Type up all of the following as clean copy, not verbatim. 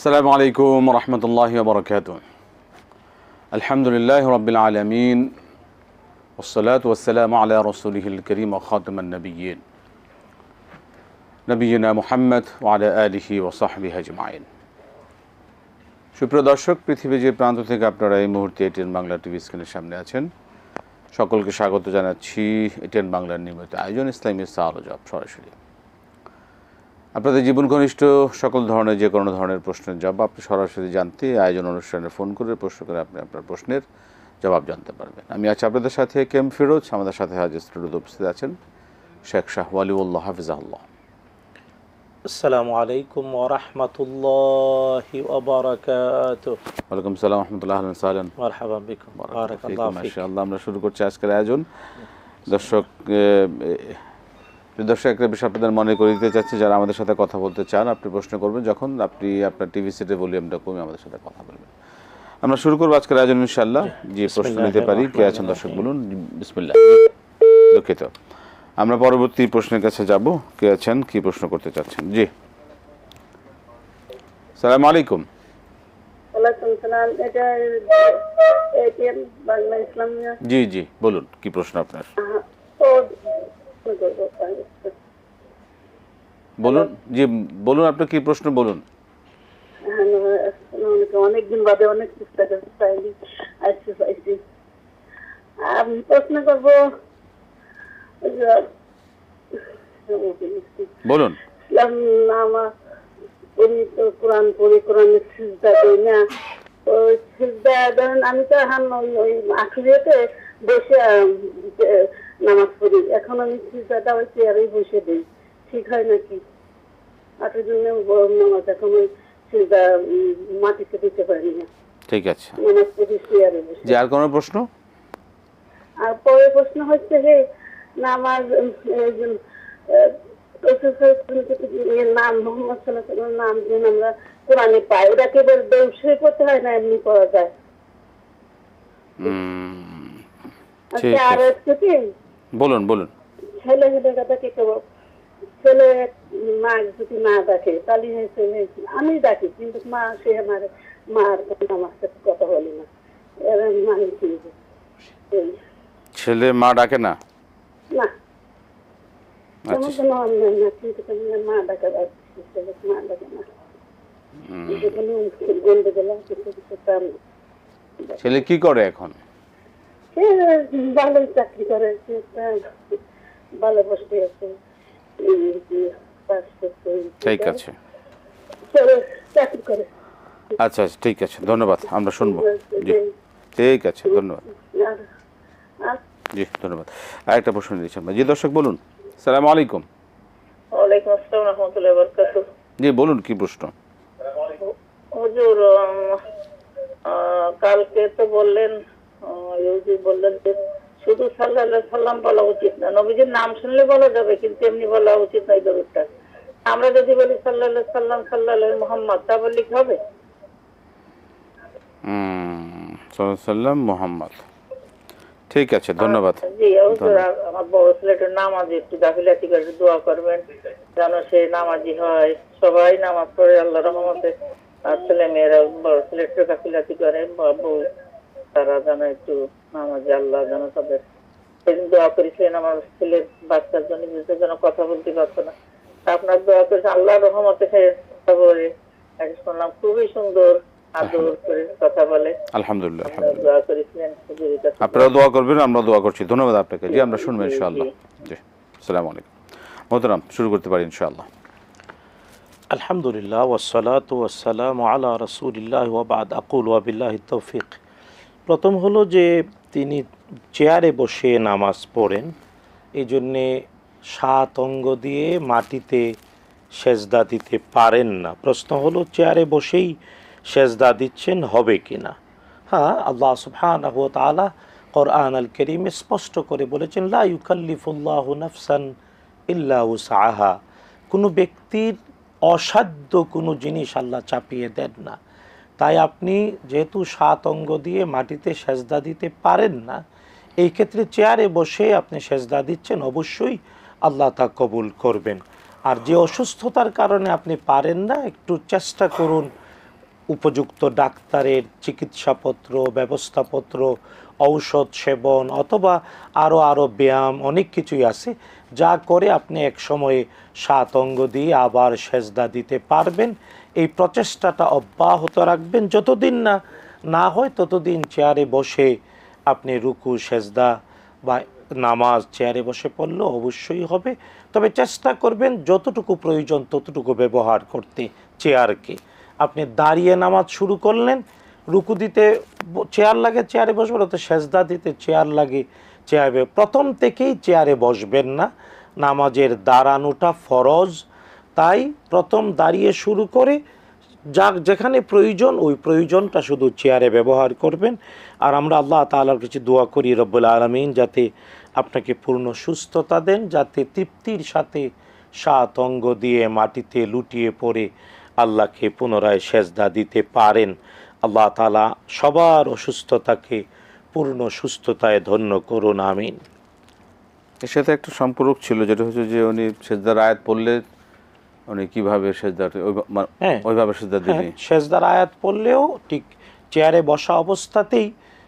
আসসালামু আলাইকুম রহমতুল্লাহি ওয়া বারাকাতুহু। আলহামদুলিল্লাহি রাব্বিল আলামিন ওয়াসসালাতু ওয়াসসালামু আলা রাসূলিহিল কারীম ওয়া খাতামান নাবিয়্যিন নবিয়িনা মুহাম্মদ ওয়া আলা আলিহি ওয়া সাহবিহি আজমাইন। সুপ্রিয় দর্শক, পৃথিবীর যে প্রান্ত থেকে আপনারা এই মুহূর্তে এটিএন বাংলা টিভি স্ক্রিনের সামনে আছেন, সকলকে স্বাগত জানাচ্ছি এটিএন বাংলার নিয়মিত আয়োজন ইসলামী সওয়াল ও জবাব সরাসরি। আপনাদের জীবন ঘনিষ্ঠ সকল ধরনের যে কোনো ধরনের প্রশ্নের জবাব আপনি সরাসরি জানতে আয়োজন অনুষ্ঠানে ফোন করে প্রশ্ন করে আপনি আপনার প্রশ্নের জবাব জানতে পারবেন। আমি আছি আপনাদের সাথে কেম ফিরোজ। আমাদের সাথে হাজির স্টুডিওতে উপস্থিত আছেন শেখ শাহ ওয়ালিউল্লাহ হাফিজাহুল্লাহ। আসসালামু আলাইকুম ওয়া রাহমাতুল্লাহি ওয়া বারাকাতুহু। ওয়ালাইকুম আসসালাম ওয়া রাহমাতুল্লাহি ওয়া বারাকাতুহু। মারহাবা বিকুম। বারাকাল্লাহু ফিক। মাশাআল্লাহ, আমরা শুরু করছি আজকের আয়োজন। দর্শক একটা বিষয় আপনাদের মনে করে দিতে চাচ্ছি, যারা আমাদের সাথে কথা বলতে চান আপনি প্রশ্ন করবেন যখন আপনি আপনার টিভি সেটের ভলিউমটা কমে আমাদের সাথে কথা বলবেন। আমরা শুরু করবো আজকের আয়োজন ইনশাআল্লাহ। জি, প্রশ্ন নিতে পারি। কে আছেন দর্শক বলুন। বিসমিল্লাহ। দুঃখিত, আমরা পরবর্তী প্রশ্নের কাছে যাব। কে আছেন, কি প্রশ্ন করতে চাচ্ছেন? জি, আসসালামু আলাইকুম। ওয়ালাইকুম সালাম। এটা এটিএম বাংলা ইসলামিয়া। জি জি, বলুন কি প্রশ্ন আপনার। বলুন। জি বলুন, আপনার কি প্রশ্ন বলুন। অনেকদিন বাদে অনেক চেষ্টা করছি, পাইছি। আমি প্রশ্ন করবো, বলুন। কোরআন পড়ি, কোরআনের সিজদা করি না। ওই সিজদা ধরেন আমি তো এখন ওই আখড়িয়াতে বসে নামাজ পড়ি। এখন আমি সিজদাটা ওই চেয়ারেই বসে দিই, ঠিক হয় নাকি? আটের জন্য নামাজ এখন ওই সিজদা মাটিতে দিতে পারি না। ঠিক আছে, নামাজ পড়ি চেয়ারে বসে। যে আর কোনো প্রশ্ন? আর পরের প্রশ্ন হচ্ছে যে নামাজ নাম মোহাম্মদ সাল্লাল্লাহু আলাইহি ওয়াসাল্লামের নাম যেন আমরা কোরআনে পাই, ওটা কেবল দৌড়ে করতে হয় না, এমনি করা যায়? ঠিক আর আছে, হচ্ছে কি, বলুন বলুন। ছেলে কথাকে কেবল ছেলে মা যদি না ডাকে তাহলে আমি ডাকি, কিন্তু মা সে আমার মার আমার সাথে কথা বলি না। এর মানে কি? ছেলে মা ডাকে না? না, আচ্ছা, মা ডাকা মা ডাকে না। ছেলে কি করে এখন? ভালোই চাকরি করে, ভালো বসে আছে। ঠিক আছে, চাকরি করে। আচ্ছা আচ্ছা, ঠিক আছে, ধন্যবাদ, আমরা শুনবো। জি ঠিক আছে, ধন্যবাদ। জি ধন্যবাদ। আরেকটা প্রশ্ন দিয়েছেন। জি দর্শক বলুন। আসসালামু আলাইকুম। ওয়ালাইকুম আসসালাম ওয়া রাহমাতুল্লাহি ওয়া বারাকাতুহু। জি বলুন কি প্রশ্ন। হুজুর, কালকে তো বললেন যে শুধু সাল্লাল্লাহু আলাইহি সাল্লাম বলা উচিত না, নবীজির নাম শুনলে বলা যাবে, কিন্তু এমনি বলা উচিত নয় দরুদটা। আমরা যদি বলি সাল্লাল্লাহু আলাইহি সাল্লাম সাল্লাল্লাহু মুহাম্মদ, তা বললে কি হবে? সাল্লাল্লাহু মুহাম্মদ। ঠিক আছে, ধন্যবাদ। জি হুজুর, আমার বড় ছেলেটার নামাজি একটু গাফিলাতি করে দোয়া করবেন যেন সে নামাজি হয়। সবাই নামাজ পড়ে আল্লাহর রহমতে, আর ছেলে মেয়েরা বড় ছেলেটা গাফিলাতি করে, বাবু তারা যেন একটু নামাজি, আল্লাহ যেন তাদের সেদিন দোয়া করেছিলেন আমার ছেলের বাচ্চার জন্য, যেন কথা বলতে পারতো না। আপনার দোয়া করেছে, আল্লাহর রহমতে কথা বলে শুনলাম, খুবই সুন্দর আদর করে কথা বলে। আলহামদুলিল্লাহ, দোয়া করেছিলেন, আপনারা দোয়া করবেন, আমরা দোয়া করছি। ধন্যবাদ আপনাকে। জি আমরা শুনবো ইনশাআল্লাহ। জি আসসালামু আলাইকুম। মোহতারাম, শুরু করতে পারি ইনশাআল্লাহ। আলহামদুলিল্লাহ ওয়াসসালাতু ওয়াসসালামু আলা রাসূলিল্লাহি ওয়া বা'দ। আকুলু ওয়া বিল্লাহি তৌফিক। প্রথম হলো যে তিনি চেয়ারে বসে নামাজ পড়েন, এই জন্যে 7 অঙ্গ দিয়ে মাটিতে সেজদা দিতে পারেন না। প্রশ্ন হলো চেয়ারে বসেই সেজদা দিচ্ছেন, হবে কি না? হ্যাঁ, আল্লাহ সুবহানাহু ওয়া তাআলা কোরআন আল কারীমে স্পষ্ট করে বলেছেন, লা ইউকাল্লিফুল্লাহু নাফসান ইল্লা উসআহা। কোনো ব্যক্তির অসাধ্য কোনো জিনিস আল্লাহ চাপিয়ে দেন না। তাই আপনি যেহেতু 7 অঙ্গ দিয়ে মাটিতে সেজদা দিতে পারেন না, এই ক্ষেত্রে চেয়ারে বসে আপনি সেজদা দিচ্ছেন, অবশ্যই আল্লাহ তা কবুল করবেন। আর যে অসুস্থতার কারণে আপনি পারেন না, একটু চেষ্টা করুন উপযুক্ত ডাক্তারের চিকিৎসাপত্র, ব্যবস্থাপত্র, ঔষধ সেবন অথবা আরও ব্যায়াম অনেক কিছুই আছে, যা করে আপনি এক সময়ে 7 অঙ্গ দিয়ে আবার সেজদা দিতে পারবেন। এই প্রচেষ্টাটা অব্যাহত রাখবেন, যতদিন না হয় ততদিন চেয়ারে বসে আপনি রুকু সেজদা বা নামাজ চেয়ারে বসে পড়লেও অবশ্যই হবে। তবে চেষ্টা করবেন যতটুকু প্রয়োজন ততটুকু ব্যবহার করতে চেয়ারকে। আপনি দাঁড়িয়ে নামাজ শুরু করলেন, রুকু দিতে চেয়ার লাগে চেয়ারে বসবেন, অত সেজদা দিতে চেয়ার লাগে চেয়ারে, প্রথম থেকেই চেয়ারে বসবেন না। নামাজের দাঁড়ানোটা ফরজ, তাই প্রথম দাঁড়িয়ে শুরু করে যেখানে প্রয়োজন ওই প্রয়োজনটা শুধু চেয়ারে ব্যবহার করবেন। আর আমরা আল্লাহ তাআলার কাছে দোয়া করি রব্বুল আলামিন যাতে আপনাকে পূর্ণ সুস্থতা দেন, যাতে তৃপ্তির সাথে 7 অঙ্গ দিয়ে মাটিতে লুটিয়ে পড়ে আল্লাহকে পুনরায় সেজদা দিতে পারেন। আল্লাহ তাআলা সবার অসুস্থতাকে পূর্ণ সুস্থতায় ধন্য করুন, আমিন। এর সাথে একটা সম্পর্ক ছিল, যেটা হচ্ছে যে উনি সেজদার আয়াত পড়লে উনি কিভাবে সেজদা ওইভাবে সেজদা দিবেন। সেজদার আয়াত পড়লেও ঠিক চেয়ারে বসা অবস্থাতেই,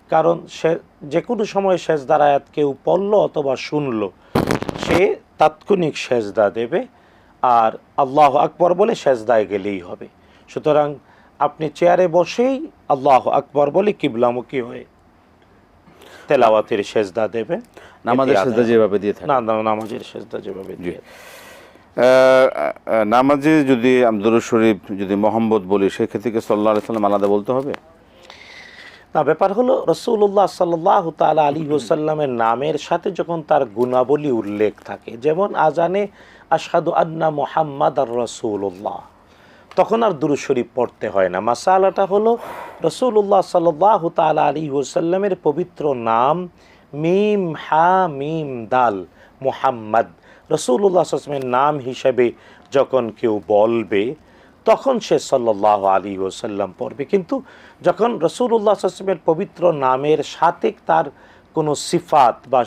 কারণ সে যে কোনো সময় সেজদার আয়াত কেউ পড়ল অথবা শুনলো, সে তাৎক্ষণিক সেজদা দেবে আর আল্লাহ আকবর বলে সেজদায় গেলেই হবে। সুতরাং আপনি চেয়ারে বসেই আল্লাহ আকবর বলে কিবলামুখী হয়ে তেলাওয়াতের সেজদা দেবেন। নামাজের সেজদা যেভাবে দিয়ে থাকে, নামাজের সেজদা যেভাবে দিয়ে নামাজে যদি দরুদ শরীফ যদি মোহাম্মদ বলি, সেক্ষেত্রে কি সাল্লাল্লাহু আলাইহি ওয়াসাল্লাম আলাদা বলতে হবে? না, ব্যাপার হলো রাসূলুল্লাহ সাল্লাল্লাহু তাআলা আলাইহি ওয়াসাল্লামের নামের সাথে যখন তার গুণাবলী উল্লেখ থাকে, যেমন আজানে আশহাদু আন্না মুহাম্মাদার রাসূলুল্লাহ, তখন আর দুরূদ শরীফ পড়তে হয় না। মাসালাটা হলো রাসূলুল্লাহ সাল্লাল্লাহু তাআলা আলাইহি ওয়াসাল্লামের পবিত্র নাম মিম হা মিম দাল মুহাম্মদ, রাসূলুল্লাহ সাল্লাল্লাহু আলাইহি ওয়াসাল্লামের নাম হিসেবে যখন কেউ বলবে তখন সে সাল্লাল্লাহু আলাইহি ওয়াসাল্লাম পড়বে। কিন্তু যখন রাসূলুল্লাহ সাল্লাল্লাহু আলাইহি ওয়াসাল্লামের পবিত্র নামের সাথে তার কোনো সিফাত বা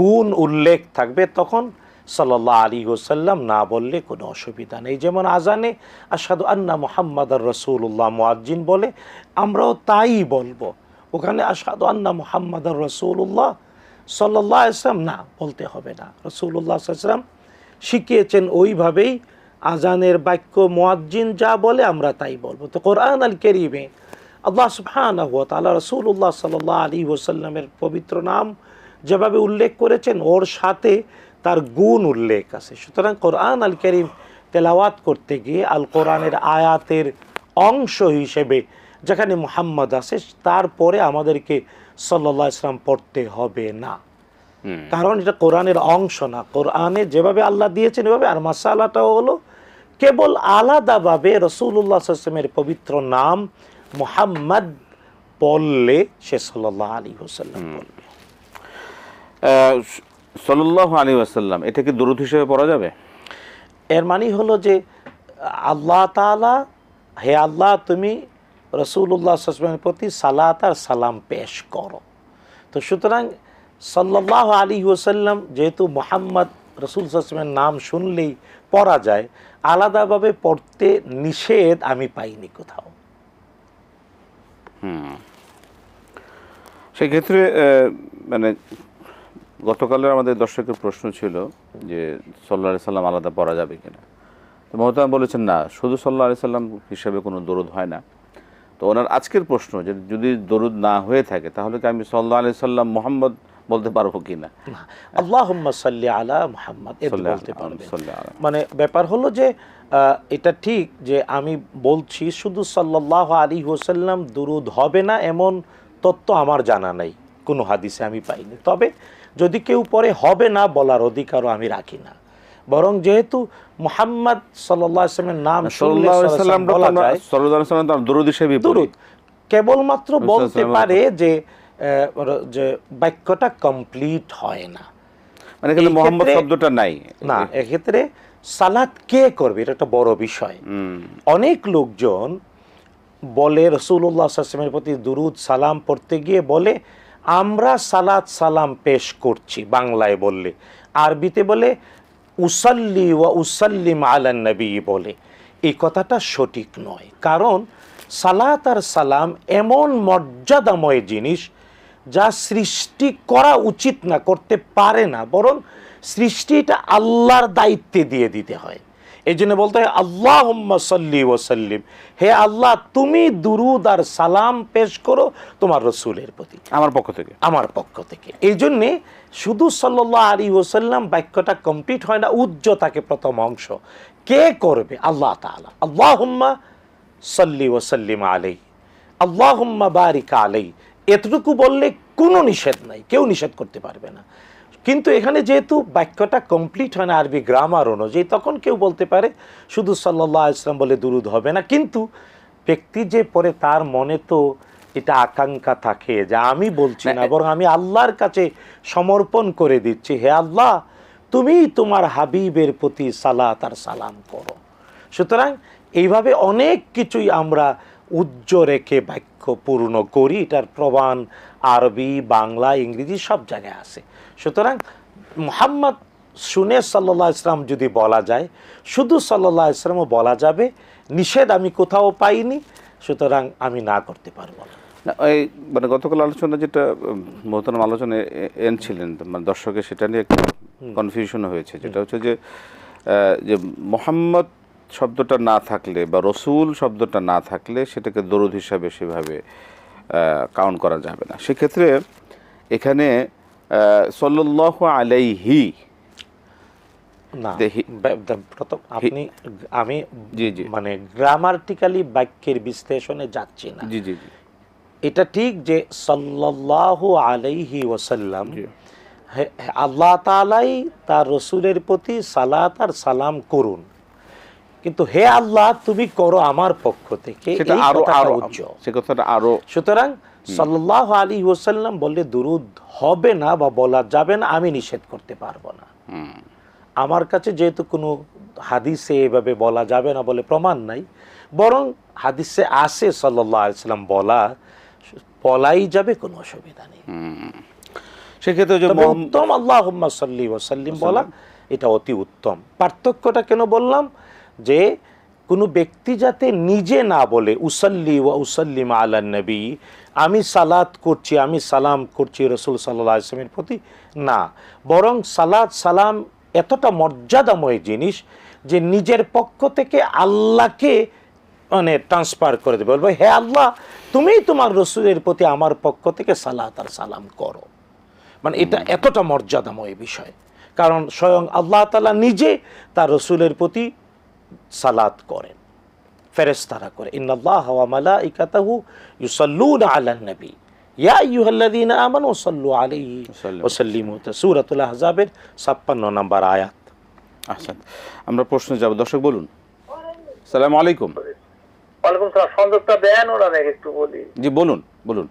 গুণ উল্লেখ থাকবে, তখন সাল্লাল্লাহু আলাইহি ওয়াসাল্লাম না বললে কোনো অসুবিধা নেই। যেমন আজানে আশহাদু আন্না মুহাম্মাদার রাসূলুল্লাহ মুয়াজ্জিন বলে, আমরাও তাই বলবো। ওখানে আশহাদু আন্না মুহাম্মাদার রাসূলুল্লাহ সাল্লাল্লাহু আলাইহি ওয়াসাল্লাম না বলতে হবে না। রাসূলুল্লাহ সাল্লাল্লাহু আলাইহি ওয়াসাল্লাম শিখিয়েছেন ওইভাবেই, আজানের বাক্য মুয়াজ্জিন যা বলে আমরা তাই বলবো। তো কোরআন আল কারীমে আল্লাহ সুবহানাহু ওয়া তাআলা রাসূলুল্লাহ সাল্লাল্লাহু আলাইহি ওয়াসাল্লামের পবিত্র নাম যেভাবে উল্লেখ করেছেন, ওর সাথে তার গুণ উল্লেখ আছে। সুতরাং কোরআন আল কারীম তেলাওয়াত করতে গিয়ে আল কোরআনের আয়াতের অংশ হিসেবে যেখানে মুহাম্মদ আছে, তারপরে আমাদেরকে সাল্লাল্লাহু আলাইহি ওয়াসাল্লাম পড়তে হবে না, কারণ এটা কোরআনের অংশ না। কোরআনে যেভাবে আল্লাহ দিয়েছেন এভাবে। আর মাসালাটাও হলো কেবল আলাদাভাবে রাসূলুল্লাহ সাল্লাল্লাহু আলাইহি ওয়াসাল্লামের পবিত্র নাম মুহাম্মদ বললে সে সাল্লাল্লাহু আলাইহি ওয়াসাল্লাম বলবে। সাল্লাল্লাহু আলাইহি ওয়াসাল্লাম, এটা কি দরুদ হিসেবে পড়া যাবে? এর মানে হলো যে আল্লাহ তাআলা, হে আল্লাহ তুমি রাসূলুল্লাহ সাল্লাল্লাহু আলাইহি ওয়াসাল্লামের প্রতি সালাত আর সালাম পেশ করো। তো সুতরাং সাল্লাল্লাহু আলাইহি ওয়াসাল্লাম, যেহেতু মুহাম্মদ রাসূল সাল্লাল্লাহু আলাইহি ওয়াসাল্লামের নাম শুনলেই পড়া যায়, আলাদাভাবে পড়তে নিষেধ আমি পাইনি কোথাও। সেক্ষেত্রে মানে গতকালের আমাদের দর্শকের প্রশ্ন ছিল যে সাল্লাল্লাহু আলাইহি সাল্লাম আলাদা পড়া যাবে কিনা। তো মহতারাম বলেছেন না, শুধু সাল্লাল্লাহু আলাইহি সাল্লাম হিসেবে কোনো দরুদ হয় না। তো ওনার আজকের প্রশ্ন যে যদি দরুদ না হয়ে থাকে তাহলে কি আমি সাল্লাল্লাহু আলাইহি সাল্লাম মুহাম্মদ বলতে পারবো কিনা? আল্লাহুম্মা সাল্লি আলা মুহাম্মদ বলতে পারবেন। মানে ব্যাপার হলো যে এটা ঠিক যে আমি বলছি শুধু সাল্লাল্লাহু আলাইহি ওয়াসাল্লাম দুরুদ হবে না এমন তত্ত্ব আমার জানা নাই, কোনো হাদিসে আমি পাইনি। তবে যদি কেউ পরে হবে না বলার অধিকারও আমি রাখি না, বরং যেহেতু মুহাম্মদ সাল্লাল্লাহু আলাইহি ওয়াসাল্লামের নাম সাল্লাল্লাহু আলাইহি সাল্লাম বলা যায়, সাল্লাল্লাহু আলাইহি সাল্লাম তার দরুদ হিসেবে দরুদ কেবলমাত্র বলতে পারে যে বাক্যটা কমপ্লিট হয় না, মানে এখানে মুহাম্মদ শব্দটা নাই না। এক্ষেত্রে সালাত কে করবে এটা একটা বড় বিষয়। অনেক লোকজন বলে রাসূলুল্লাহ সাল্লাল্লাহু আলাইহি ওয়াসাল্লামের প্রতি দুরুদ সালাম পড়তে গিয়ে বলে আমরা সালাত সালাম পেশ করছি, বাংলায় বললে। আরবিতে বলে উসাল্লি ওয়া উসাল্লিম আলান নবী বলে। এই কথাটা সঠিক নয়, কারণ সালাত আর সালাম এমন মর্যাদাময় জিনিস যা সৃষ্টি করা উচিত না, করতে পারে না, বরং সৃষ্টিটা আল্লাহর দায়িত্বে দিয়ে দিতে হয়। এই জন্য বলতে হয় আল্লাহুম্মা সাল্লি ওয়া সাল্লিম, হে আল্লাহ তুমি দুরুদ আর সালাম পেশ করো তোমার রসুলের প্রতি আমার পক্ষ থেকে। আমার পক্ষ থেকে। এই জন্যে শুধু সাল্লাল্লাহু আলাইহি ওয়াসাল্লাম বাক্যটা কমপ্লিট হয় না, উজ্জ থাকে প্রথম অংশ। কে করবে? আল্লাহ তাআলা। আল্লাহুম্মা সাল্লি ওয়া সাল্লিম আলাইহি, আল্লাহুম্মা বারিক আলাইহি, এতটুকু বললে কোনো নিষেধ নাই, কেউ নিষেধ করতে পারবে না। কিন্তু এখানে যেহেতু বাক্যটা কমপ্লিট হয় না আরবি গ্রামার অনুযায়ী, তখন কেউ বলতে পারে শুধু সাল্লাল্লাহু আলাইহি ওয়াসাল্লাম বলে দুরুদ হবে না। কিন্তু ব্যক্তি যে পরে তার মনে তো এটা আকাঙ্ক্ষা থাকে যে আমি বলছি না, বরং আমি আল্লাহর কাছে সমর্পণ করে দিচ্ছি, হে আল্লাহ তুমি তোমার হাবিবের প্রতি সালাত আর সালাম করো। সুতরাং এইভাবে অনেক কিছুই আমরা উজ্জ রেখে বাক্য পূর্ণ করি। এটার প্রমাণ আরবি, বাংলা, ইংরেজি সব জায়গায় আছে। সুতরাং মুহাম্মদ শুনে সাল্লাল্লাহু আলাইহি ওয়াসাল্লাম যদি বলা যায়, শুধু সাল্লাল্লাহু আলাইহি ওয়াসাল্লামও বলা যাবে, নিষেধ আমি কোথাও পাইনি, সুতরাং আমি না করতে পারবো না। না, এই মানে গতকাল আলোচনা যেটা মোহতারাম আলোচনায় এনেছিলেন, মানে দর্শকের সেটা নিয়ে একটু কনফিউশন হয়েছে, যেটা হচ্ছে যে মোহাম্মদ শব্দটা না থাকলে বা রসুল শব্দটা না থাকলে সেটাকে দরুদ হিসাবে সেভাবে কাউন্ট করা যাবে না। সেক্ষেত্রে এখানে সাল্লাল্লাহু আলাইহি না, প্রথম আমি মানে গ্রামাটিক্যালি বাক্যের বিশ্লেষণে যাচ্ছি না। জি জি জি, এটা ঠিক যে সাল্লাল্লাহু আলাইহি ওয়াসাল্লাম, আল্লাহ তাআলাই তার রসুলের প্রতি সালাত আর সালাম করুন, কিন্তু হে আল্লাহ তুমি করো আমার পক্ষ থেকে, সেটা এই আরো কথাটা আরো উজ্জ্ব। সে কথাটা আরো। সুতরাং সাল্লাল্লাহু আলাইহি ওয়াসাল্লাম বললে দুরুদ হবে না বা বলা যাবে না, আমি নিষেধ করতে পারবো না। আমার কাছে যেহেতু কোনো হাদিসে এভাবে বলা যাবে না বলে প্রমাণ নাই, বরং হাদিসে আসে সাল্লাল্লাহু আলাইহি ওয়াসাল্লাম বলাই যাবে, কোনো অসুবিধা নেই। সেক্ষেত্রে যে উত্তম আল্লাহুম্মা সাল্লি ওয়া সাল্লিম বলা, এটা অতি উত্তম। পার্থক্যটা কেন বললাম? যে কোনো ব্যক্তি যাতে নিজে না বলে উসাল্লি ওয়া উসাল্লিম আলান নবী, আমি সালাত করছি, আমি সালাম করছি রাসূল সাল্লাল্লাহু আলাইহি ওয়াসাল্লামের প্রতি, না, বরং সালাত সালাম এতটা মর্যাদাময় জিনিস যে নিজের পক্ষ থেকে আল্লাহকে মানে ট্রান্সফার করে দেবে, বলবে হে আল্লাহ তুমি তোমার রসুলের প্রতি আমার পক্ষ থেকে সালাত আর সালাম করো। মানে এটা এতটা মর্যাদাময় বিষয়, কারণ স্বয়ং আল্লাহ তাআলা নিজে তার রসুলের প্রতি সালাত করেন, ফেরেশতারা করে। ইন্নাল্লাহা ওয়া মালাইকাতাহু ইউসাল্লুনা আলান নবী ইয়া আইয়ুহাল্লাযীনা আমানু সাল্লু আলাইহি ওয়া সাল্লিমু, সূরাতুল আহজাবের 56 নম্বর আয়াত। আচ্ছা, আমরা প্রশ্নে যাব। দর্শক বলুন। আসসালামু আলাইকুম। ওয়ালাইকুম সালাম। সংযোগটা দেন ওরা একটু বলি। জি বলুন বলুন।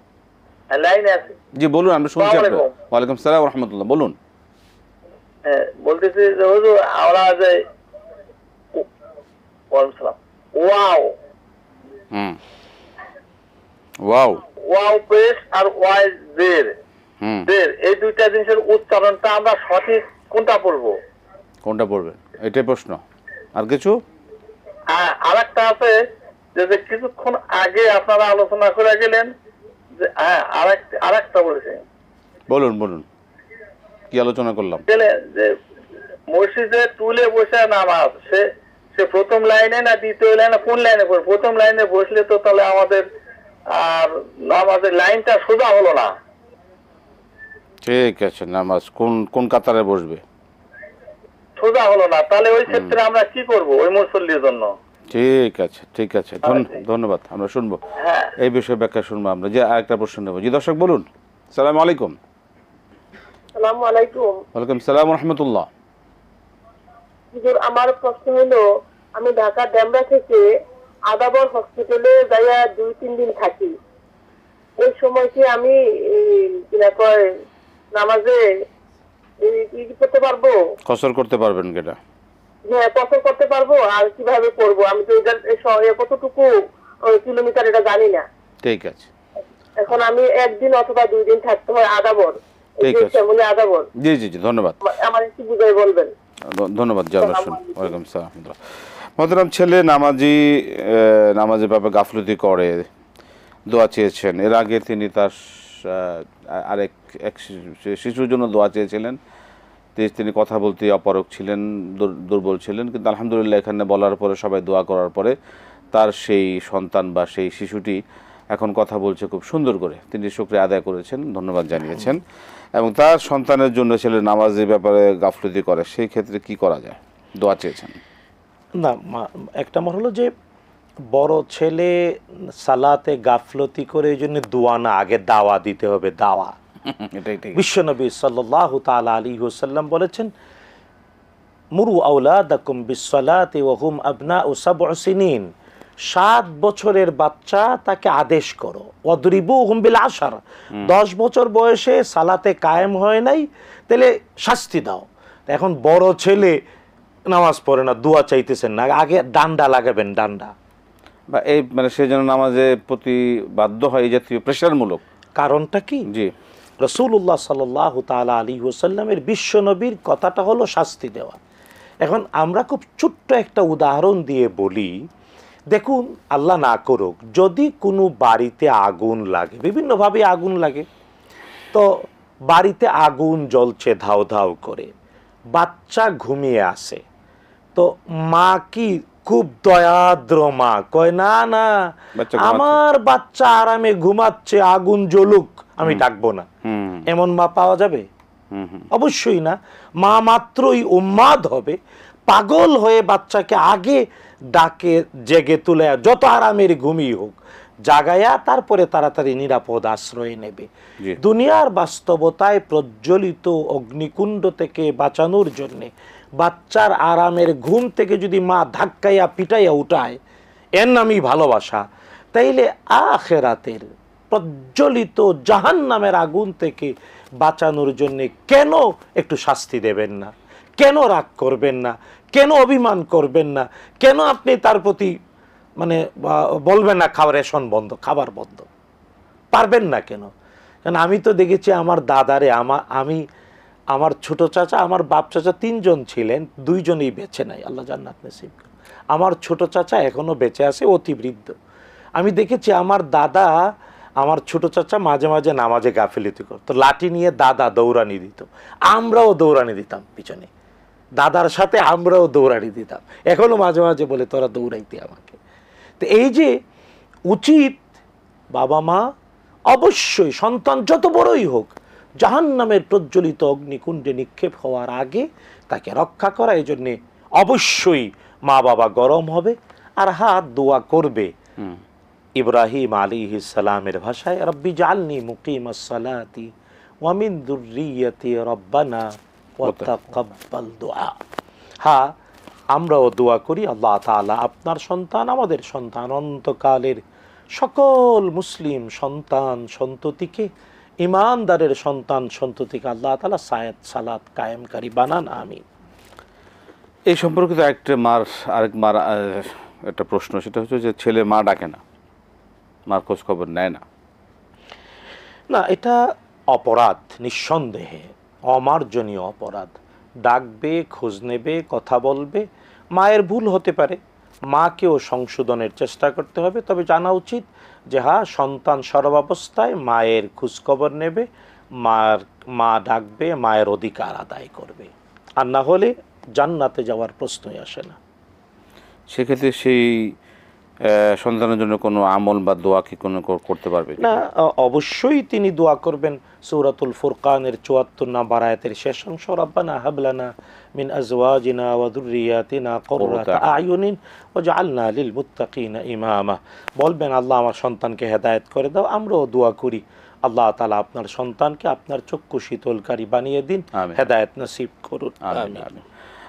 লাইনে আছে? জি বলুন, আমরা শুনছি আপনাকে। ওয়ালাইকুম সালাম ওয়া রাহমাতুল্লাহ, বলুন। বলতেছি যে হুজুর আমরা যে ওয়ালাইকুম সালাম, ওয়াও ওয়াও ওয়াও পেশ আর ওয়াই জের, এই দুইটা জিনিসের উচ্চারণটা আমরা সঠিক কোনটা পড়বো? কোনটা পড়বেন এটাই প্রশ্ন, আর কিছু? আরেকটা আছে যে কিছুক্ষণ আগে আপনারা আলোচনা করে গেলেন যে আরেকটা বলেছে, বলুন বলুন, কি আলোচনা করলাম? যে মসজিদে টুলে বসে নামাজ, সে প্রথম লাইনে না দ্বিতীয় লাইনে, কোন লাইনে পড়ে? প্রথম লাইনে বসলে তো তাহলে আমাদের আর নামাজের লাইনটা সোজা হলো না। ঠিক আছে, নামাজ কোন কোন কাতারে বসবে সোজা হলো না, তাহলে ওই ক্ষেত্রে আমরা কি করব ওই মুসল্লির জন্য? ঠিক আছে ঠিক আছে, ধন্যবাদ, আমরা শুনবো এই বিষয়ে ব্যাখ্যা শুনবো আমরা। যে আরেকটা প্রশ্ন নেব। জি দর্শক বলুন। আসসালামু আলাইকুম। আসসালামু আলাইকুম। ওয়ালাইকুম সালাম ওয়া রাহমাতুল্লাহ। হুজুর আমার প্রশ্ন হলো, আমি ঢাকা ডেমরা থেকে আদাবর হসপিটালে যাইয়া 2-3 দিন থাকি, ওই সময় কি আমি নামাজে করতে পারবো? কসর করতে পারবেন কেটা? হ্যাঁ কসর করতে পারবো। আর কিভাবে করবো? আমি তো কতটুকু কিলোমিটার এটা জানি না। ঠিক আছে, এখন আমি 1 দিন অথবা 2 দিন থাকতে হয় আদাবর। ঠিক আছে, আদাবর। জি জি জি, ধন্যবাদ। আমার একটু বুঝাই বলবেন। ধন্যবাদ। ওয়ালাইকুম সালাম। মহতরম, ছেলে নামাজের ব্যাপারে গাফলতি করে, দোয়া চেয়েছেন। এর আগে তিনি তার এক শিশুর জন্য দোয়া চেয়েছিলেন। তিনি কথা বলতে অপারগ ছিলেন, দুর্বল ছিলেন, কিন্তু আলহামদুলিল্লাহ এখানে বলার পরে, সবাই দোয়া করার পরে তার সেই সন্তান বা সেই শিশুটি এখন কথা বলছে খুব সুন্দর করে। তিনি শুকরিয়া আদায় করেছেন, ধন্যবাদ জানিয়েছেন, এবং তার সন্তানের জন্য ছেলে নামাজের ব্যাপারে গাফলতি করে, সেই ক্ষেত্রে কি করা যায়? দোয়া চেয়েছেন। না, একটা মনে হলো যে বড় ছেলে সালাতে গাফলতি করে, এই জন্য দোয়া না, আগে দাওয়া দিতে হবে, দাওয়া। এটাই ঠিক। বিশ্বনবী সাল্লাল্লাহু তাআলা আলাইহি ওয়াসাল্লাম বলেছেন, মুরু আওলাদাকুম বিসসালাতি ওয়া হুম আবনাউ সাবউ সিনিন, 7 বছরের বাচ্চা তাকে আদেশ করো, ওয়াদরিবুহুম বিল আশর, 10 বছর বয়সে সালাতে কায়েম হয় নাই, তাহলে শাস্তি দাও। এখন বড় ছেলে নামাজ পড়ে না, দোয়া চাইতেছেন না, আগে ডান্ডা লাগাবেন, ডান্ডা। বা এই মানে সে যেন নামাজের প্রতি বাধ্য হয়, এই জাতীয় প্রেশারমূলক। কারণটা কি? জি, রাসূলুল্লাহ সাল্লাল্লাহু তাআলা আলাইহি ওয়াসাল্লামের, বিশ্বনবীর কথাটা হলো শাস্তি দেওয়া। এখন আমরা খুব ছোট্ট একটা উদাহরণ দিয়ে বলি, দেখুন আল্লাহ না করুক যদি কোনো বাড়িতে আগুন লাগে, বিভিন্নভাবে আগুন লাগে, তো বাড়িতে আগুন জ্বলছে ধাউ ধাউ করে, বাচ্চা ঘুমিয়ে আসে, তো মা কি খুব দয়াদ্র মা কয়, না না, বাচ্চা ঘুমাচ্ছে। আমার বাচ্চা আরামে ঘুমাচ্ছে, আগুন জ্বলুক, আমি ডাকবো না। এমন মা পাওয়া যাবে? অবশ্যই না। মা মাত্রই উন্মাদ হবে, পাগল হয়ে বাচ্চাকে আগে ডাকে, জেগে তুলে, যত আরামের ঘুমিয়ে হোক, জাগায়া তারপরে তাড়াতাড়ি নিরাপদ আশ্রয় নেবে। জি। দুনিয়ার বাস্তবতায় প্রজ্বলিত অগ্নিকুণ্ড থেকে বাঁচানোর জন্যে বাচ্চার আরামের ঘুম থেকে যদি মা ধাক্কাইয়া পিটাইয়া উঠায়, এর নামই ভালোবাসা, তাইলে আখিরাতের প্রজ্বলিত জাহান্নামের আগুন থেকে বাঁচানোর জন্যে কেন একটু শাস্তি দেবেন না? কেন রাগ করবেন না? কেন অভিমান করবেন না? কেন আপনি তার প্রতি মানে বলবেন না খাবার, রেশন বন্ধ, খাবার বন্ধ? পারবেন না কেন? কারণ আমি তো দেখেছি আমার দাদারে, আমার ছোট চাচা, আমার বাপ চাচা 3 জন ছিলেন, 2 জনই বেঁচে নাই, আল্লাহ জান্নাত নসিব করুন। আমার ছোট চাচা এখনো বেঁচে আছে, অতি বৃদ্ধ। আমি দেখেছি আমার দাদা, আমার ছোট চাচা মাঝে মাঝে নামাজে গাফিলতি করতো, লাঠি নিয়ে দাদা দৌড়ানি দিত, আমরাও দৌড়ানি দিতাম পিছনে, দাদার সাথে আমরাও দৌড়ানি দিতাম। এখনো মাঝে মাঝে বলে, তোরা দৌড়াইতে আমাকে। তো এই যে উচিত, বাবা মা অবশ্যই সন্তান যত বড়ই হোক, জাহান্নামের প্রজ্বলিত অগ্নিকুণ্ডে নিক্ষেপ হওয়ার আগে তাকে রক্ষা করা। এই জন্যে অবশ্যই মা বাবা গরম হবে, আর হাত দোয়া করবে ইব্রাহিম আলাইহিস সালামের ভাষায়, রব্বি জাআলনি মুকিমাস সালাতি ওয়া মিন যুররিয়াতি রব্বানা ওয়া তাকাব্বাল দুআ। হ্যাঁ, আমরাও দোয়া করি, আল্লাহ তাআলা আপনার সন্তান, আমাদের সন্তান, অন্তকালের সকল মুসলিম সন্তান সন্ততিকে, ইমানদারের সন্তান সন্ততিকে আল্লাহ তাআলা সালাত কায়েমকারী বানান, আমিন। এই সম্পর্কিত আরেক মার একটা প্রশ্ন, সেটা হচ্ছে যে ছেলে মা ডাকে না, মার খোঁজ খবর নেয় না। না, এটা অপরাধ, নিঃসন্দেহে অমার্জনীয় অপরাধ। ডাকবে, খোঁজ নেবে, কথা বলবে, মায়ের ভুল হতে পারে, মাকেও সংশোধনের চেষ্টা করতে হবে। তবে জানা উচিত যে হ্যাঁ, সন্তান সর্বাবস্থায় মায়ের খোঁজখবর নেবে, মা ডাকবে, মায়ের অধিকার আদায় করবে, আর না হলে জান্নাতে যাওয়ার প্রশ্নই আসে না। সেক্ষেত্রে সেই সন্তানের জন্য কোনো আমল বা দোয়া কি কোনো করতে পারবে না? অবশ্যই তিনি দোয়া করবেন। সূরাতুল ফুরকানের 74 নম্বর আয়াতের শেষ অংশ, রব্বানা হাবলানা মিন আজওয়াজিনা ওয়া যুররিয়াতিনা কুররাতা আয়ুনিন ওয়াজআলনা লিল মুত্তাকিনা ইমামা। বলবেন, আল্লাহ আমার সন্তানকে হেদায়েত করে দাও। আমরাও দোয়া করি, আল্লাহ তাআলা আপনার সন্তানকে আপনার চক্ষু শীতলকারী বানিয়ে দিন, হেদায়েত নসিব করুন। আমিন।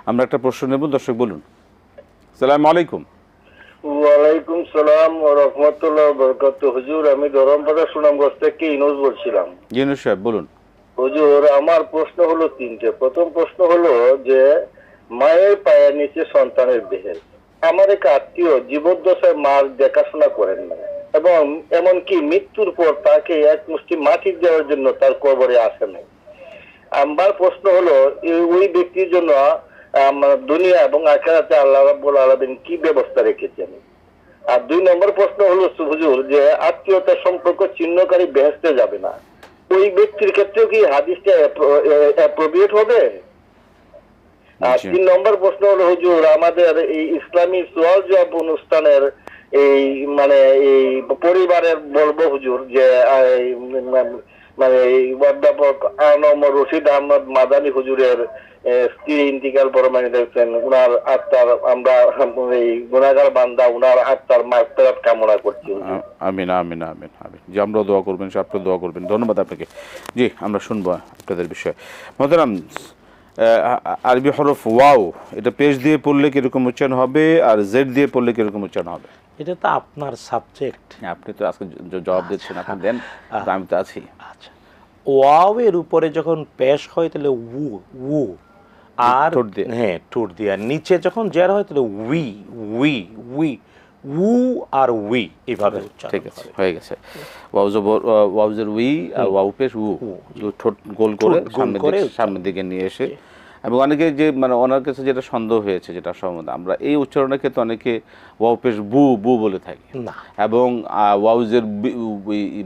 আমরা একটা প্রশ্ন নেব, দর্শক বলুন। আসসালামু আলাইকুম। ওয়ালাইকুম সালাম ওয়া রাহমাতুল্লাহি ওয়া বারাকাতুহু। হুজুর, আমি ধরমপাড়া সুনামগঞ্জ থেকে ইনুস বলছিলাম। ইউনুস সাহেব বলুন। হুজুর, আমার প্রশ্ন হলো 3টে। প্রথম প্রশ্ন হলো যে মায়ের পায়ের নিচে সন্তানের দেহের, আমার এক আত্মীয় জীবদ্দশায় মার দেখাশোনা করেন না, এবং এমনকি মৃত্যুর পর তাকে এক মুষ্টি মাটি দেওয়ার জন্য তার কবরে আসে নাই। আমার প্রশ্ন হলো, ওই ব্যক্তির জন্য দুনিয়া এবং আখিরাতে আল্লাহ রাব্বুল আলামিন কি ব্যবস্থা রেখেছেন। আর 2 নম্বর প্রশ্ন হলো হুজুর, যে আত্মীয়তার সম্পর্ক ছিন্নকারী বেহেশতে যাবে না, ওই ব্যক্তির ক্ষেত্রেও কি হাদিসটা অ্যাপ্রোপ্রিয়েট হবে? আর 3 নম্বর প্রশ্ন হলো হুজুর, আমাদের এই ইসলামী সওয়াল জবাব অনুষ্ঠানের এই এই পরিবারের বলবো হুজুর, যে এই অধ্যাপক আনম রশিদ আহমদ মাদানী হুজুরের স্ত্রী ইন্তিকাল ফরমানি দিয়েছেন, উনার আত্মার আমরা এই গুনাহগার বান্দা, উনার আত্মার মাগফিরাত কামনা করছি। আমিন আমিন আমিন আমিন। জি, আমরাও দোয়া করবেন, আপনিও দোয়া করবেন। ধন্যবাদ আপনাকে। জি, আমরা শুনবো আপনাদের বিষয়ে। মোহতারাম, আরবি হরফ ওয়াও, এটা পেশ দিয়ে পড়লে কিরকম উচ্চারণ হবে, আর জেড দিয়ে পড়লে কিরকম উচ্চারণ হবে? এটা তো আপনার সাবজেক্ট, আপনি তো আজকে জবাব দিচ্ছেন, আপনি দেন, আমি তো আছি। আচ্ছা, ওয়াও এর উপরে যখন পেশ হয় তাহলে উ, আর হ্যাঁ ঠোঁট দিয়ে, আর নিচে যখন জের হয় তাহলে উই উই উই উ আর উই, এভাবে উচ্চারণ। ঠিক আছে, হয়ে গেছে। ওয়াউজের উই আর ওয়াউ পেশ উ, ঠোঁট গোল করে সামনের দিকে নিয়ে এসে। এবং অনেকে যে ওনার কাছে যেটা সন্দেহ হয়েছে, যেটা সম্বন্ধে আমরা এই উচ্চারণের ক্ষেত্রে অনেকে ওয়াউ পেশ বু বু বলে থাকি, এবং ওয়াউজের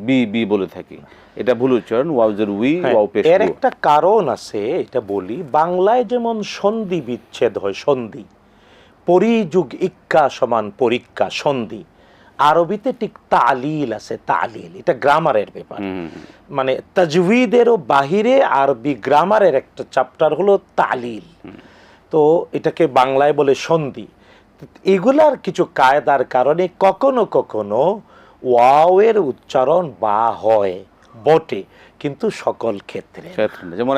বি বি বলে থাকি। এটা ভুল উচ্চারণ, ওয়াউজের উই ওয়াউ পেশ। এর একটা কারণ আছে, এটা বলি। বাংলায় যেমন সন্ধি বিচ্ছেদ হয়, সন্ধি, পরিযুগ ইক্কা সমান পরীক্ষা, সন্ধি। আরবিতে ঠিক তালিল আছে, তালিল, এটা গ্রামারের ব্যাপার। তাজউইদেরও বাহিরে আরবি গ্রামারের একটা চ্যাপ্টার হলো তালিল, তো এটাকে বাংলায় বলে সন্ধি। এগুলার কিছু কায়দার কারণে কখনো কখনো ওয়াওয়ের উচ্চারণ বা হয় বটে, কিন্তু সকল ক্ষেত্রে। যেমন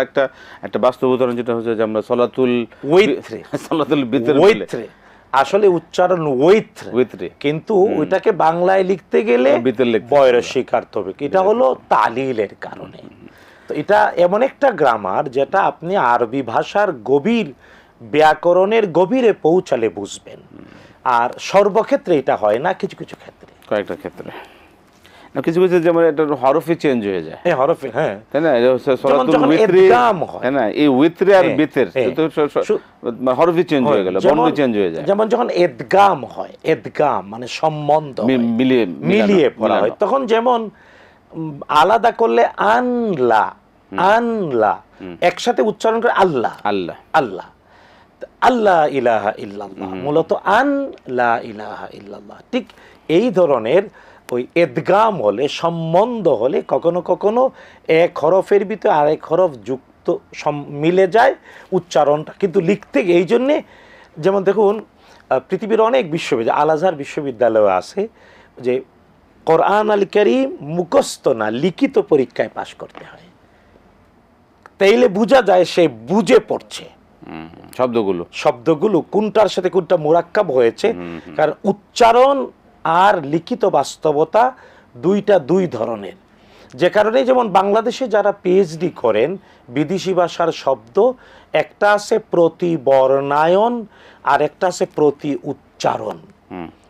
একটা বাস্তব উদাহরণ যেটা হচ্ছে যে আমরা সলাতুল ওয়াইত্রে, আসলে উচ্চারণ ওয়াইত্রে, কিন্তু ওইটাকে বাংলায় লিখতে গেলে বয়র স্বীকারতে হবে। এটা হলো তালিলের কারণে। তো এটা এমন একটা গ্রামার যেটা আপনি আরবি ভাষার গভীর ব্যাকরণের গভীরে পৌঁছালে বুঝবেন। আর সর্বক্ষেত্রে এটা হয় না, কিছু কিছু ক্ষেত্রে, কয়েকটা ক্ষেত্রে, কিছু কিছু যেমন এটা হরফে চেঞ্জ হয়ে যায়। হরফে, হ্যাঁ, তাই না? এটা হচ্ছে সলাতুল উইত্রি, তাই না? এই উইত্রি আর বিতের হরফে চেঞ্জ হয়ে গেল, বর্ণ চেঞ্জ হয়ে যায়। যেমন যখন এদগাম হয়, এদগাম মানে সম্বন্ধ মিলিয়ে পড়া হয়, তখন যেমন আলাদা করলে আনলা, আনলা, একসাথে উচ্চারণ করে আল্লাহ, আল্লাহ, আল্লাহ, আল্লাহ ইলাহা ইল্লাল্লাহ, মূলত আন লা ইলাহা ইল্লাল্লাহ। ঠিক এই ধরনের ওই এদগাম হলে, সম্বন্ধ হলে, কখনো কখনো এক হরফের ভিতরে আরেক হরফ যুক্ত মিলে যায় উচ্চারণটা, কিন্তু লিখতে এই জন্যে, যেমন দেখুন পৃথিবীর অনেক বিশ্ববিদ্যালয়, আল আজহার বিশ্ববিদ্যালয় আছে, যে কোরআন আল কারীম মুখস্থ না, লিখিত পরীক্ষায় পাশ করতে হয়, তাইলে বোঝা যায় সে বুঝে পড়ছে শব্দগুলো কোনটার সাথে কোনটা মুরাক্কাব হয়েছে। কারণ উচ্চারণ আর লিখিত বাস্তবতা দুইটা দুই ধরনের, যে কারণে যেমন বাংলাদেশে যারা পিএইচডি করেন বিদেশি ভাষার শব্দ, একটা আছে প্রতি বর্ণায়ন আর একটা আছে প্রতি উচ্চারণ।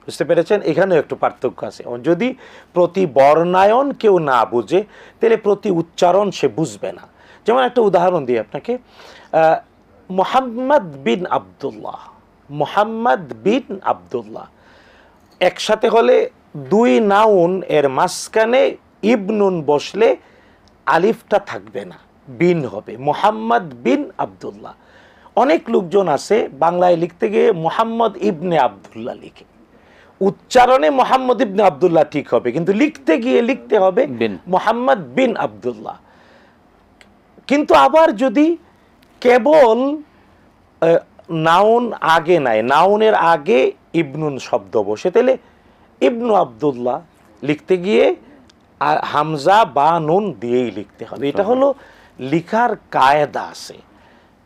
বুঝতে পেরেছেন? এখানেও একটু পার্থক্য আছে। যদি প্রতি বর্ণায়ন কেউ না বুঝে, তাহলে প্রতি উচ্চারণ সে বুঝবে না। যেমন একটা উদাহরণ দিই আপনাকে, মুহাম্মদ বিন আব্দুল্লাহ, মুহাম্মদ বিন আব্দুল্লাহ একসাথে হলে দুই নাউন এর মাঝখানে ইবনুন বসলে আলিফটা থাকবে না, বিন হবে, মুহাম্মদ বিন আব্দুল্লাহ। অনেক লোকজন আছে বাংলায় লিখতে গিয়ে মুহাম্মদ ইবনে আব্দুল্লাহ লিখে, উচ্চারণে মুহাম্মদ ইবনে আব্দুল্লাহ ঠিক হবে, কিন্তু লিখতে গিয়ে লিখতে হবে মুহাম্মদ বিন আব্দুল্লাহ। কিন্তু আবার যদি কেবল নাউন আগে নাই, নাউনের আগে ইবনুন শব্দ বসে, তাহলে ইবনু আব্দুল্লাহ লিখতে গিয়ে হামজা বা নুন দিয়েই লিখতে হবে। এটা হলো লিখার কায়দা আছে,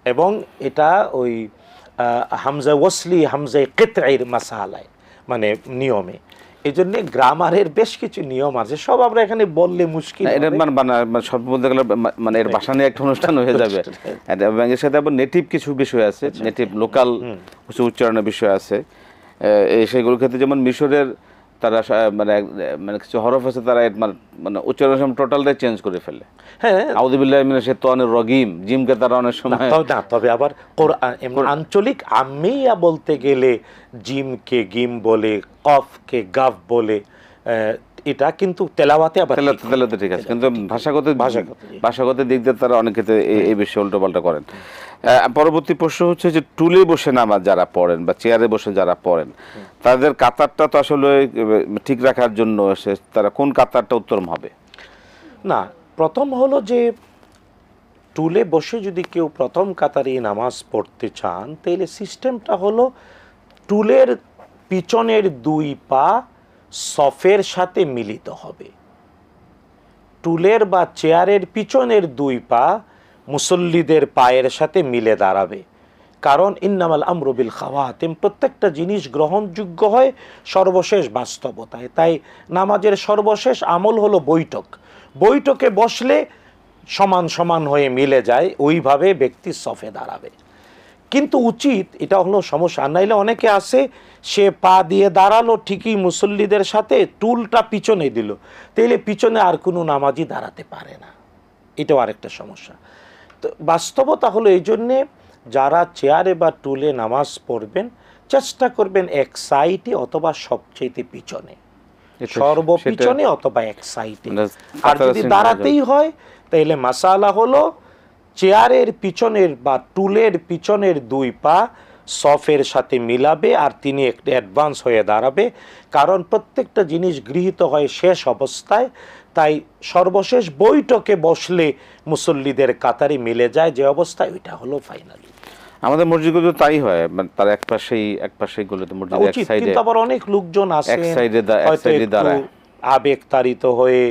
এবং এটা ওই হামজা ওয়াসলি, হামজা কিতঈর মাসালায়, মানে নিয়মে। এই জন্য গ্রামারের বেশ কিছু নিয়ম আছে, সব আমরা এখানে বললে মুশকিল। সব বলতে গেলে মানে এর ভাষা নিয়ে একটা অনুষ্ঠান হয়ে যাবে। এর সাথে আবার নেটিভ কিছু বিষয় আছে, নেটিভ লোকাল কিছু উচ্চারণের বিষয় আছে। সেগুলোর ক্ষেত্রে যেমন মিশরের তারা মানে মানে কিছু হরফ আছে তারা মানে উচ্চারণ সময় টোটালটাই চেঞ্জ করে ফেলে। হ্যাঁ, আউযুবিল্লাহি মিনাশ শাইতানির রাজিম, জিমকে তারা অনেক সময় তবে আবার কোরআন আঞ্চলিক আমিয়া বলতে গেলে জিমকে গিম বলে, কফকে গাফ বলে, এটা কিন্তু তেলাওয়াতে আবার তেলাওয়াতে ঠিক আছে, কিন্তু ভাষাগত দিক দিয়ে তারা অনেক ক্ষেত্রে এই বিষয়ে উল্টোপাল্টা করেন। পরবর্তী প্রশ্ন হচ্ছে যে টুলে বসে নামাজ যারা পড়েন বা চেয়ারে বসে যারা পড়েন, তাদের কাতারটা তো আসলে ঠিক রাখার জন্য তারা কোন কাতারটা উত্তম হবে? না, প্রথম হলো যে টুলে বসে যদি কেউ প্রথম কাতারে নামাজ পড়তে চান, তাহলে সিস্টেমটা হলো টুলের পিছনের দুই পা সফের সাথে মিলিত হবে। টুলের বা চেয়ারের পিছনের দুই পা মুসল্লিদের পায়ের সাথে মিলে দাঁড়াবে। কারণ ইন্নামাল আমরু বিল খাওয়াতিম, প্রত্যেকটা জিনিস গ্রহণযোগ্য হয় সর্বশেষ বাস্তবতায়। তাই নামাজের সর্বশেষ আমল হলো বৈঠক। বৈঠকে বসলে সমান সমান হয়ে মিলে যায়, ওইভাবে ব্যক্তি সফে দাঁড়াবে। কিন্তু উচিত, এটা হলো সমস্যা, নাইলে অনেকে আছে সে পা দিয়ে দাঁড়ালো ঠিকই মুসল্লিদের সাথে, টুলটা পিছনে দিল, তাইলে পিছনে আর কোনো নামাজি দাঁড়াতে পারে না, এটাও আরেকটা সমস্যা। তো বাস্তবতা হলো এই জন্যে যারা চেয়ারে বা টুলে নামাজ পড়বেন চেষ্টা করবেন এক সাইডে অথবা সবচেয়ে পিছনে, সর্বপিছনে অথবা এক সাইডে। আর যদি দাঁড়াতেই হয় তাহলে মাসালা হলো চেয়ারের পিছনের বা টুলের পিছনের দুই পা সফের সাথে মিলাবে আর তিনি একটু অ্যাডভান্স হয়ে দাঁড়াবে। কারণ প্রত্যেকটা জিনিস গৃহীত হয় শেষ অবস্থায়, তাই সর্বশেষ বৈঠকে বসলে মুসল্লিদের কাতারে মিলে যায় যে অবস্থায়, ওইটা হলো ফাইনালি। আমাদের মসজিদগুলো তাই হয়, মানে তার এক পাশেই গুলোতে মসজিদ এক সাইডে, কিন্তু আবার অনেক লোকজন আছে এক সাইডে দাঁড়ায় আবেগ তাড়িত হয়ে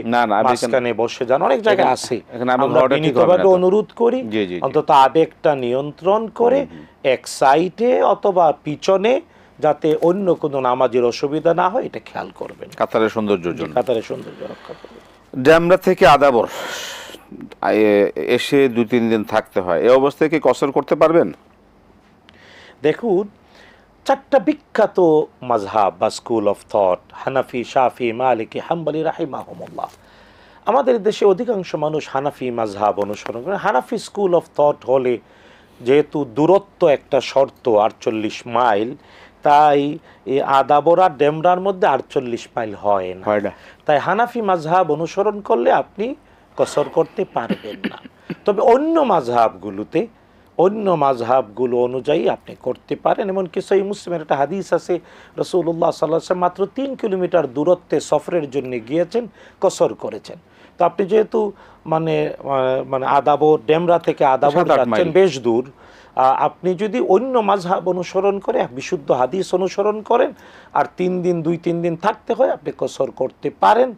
মাঝখানে বসে যান, অনেক জায়গায় আছে। আমরা বিনীতভাবে অনুরোধ করি অন্তত আবেগটা নিয়ন্ত্রণ করে এক সাইডে অথবা পিছনে, যাতে অন্য কোনো নামাজের অসুবিধা না হয়, এটা খেয়াল করবেন কাতারের সৌন্দর্যের জন্য। কাতারের সৌন্দর্য রক্ষা করবেন। ডেমরা থেকে আদাবর এসে 2-3 দিন থাকতে হয়, এই অবস্থায় কি কসর করতে পারবেন? দেখুন, 4টা বিখ্যাত মাযহাব বা স্কুল অফ থট, হানাফি, শাফি, মালিকি, হাম্বলি রাহিমাহুমুল্লাহ। আমাদের দেশে অধিকাংশ মানুষ হানাফি মাযহাব অনুসরণ করে। হানাফি স্কুল অফ থট হলে যেহেতু দূরত্ব একটা শর্ত 48 মাইল, তাই এই আদাবরা ডেমরার মধ্যে 48 মাইল হয় না। তাই হানাফি মাযহাব অনুসরণ করলে আপনি কসর করতে পারবেন না। তবে অন্য মাযহাবগুলো অনুযায়ী আপনি করতে পারেন। এমনকি সহিহ মুসলিমের একটা হাদিস আছে, রাসূলুল্লাহ সাল্লাল্লাহু আলাইহি ওয়াসাল্লাম মাত্র 3 কিলোমিটার দূরত্বে সফরের জন্য গিয়েছেন, কসর করেছেন। তো আপনি যেহেতু মানে আদাবর, ডেমরা থেকে আদাবর যাচ্ছেন, বেশ দূর, আপনি যদি অন্য মাযহাব অনুসরণ করে বিশুদ্ধ হাদিস অনুসরণ করেন আর 2-3 দিন থাকতে হয়, আপনি কসর করতে পারেন।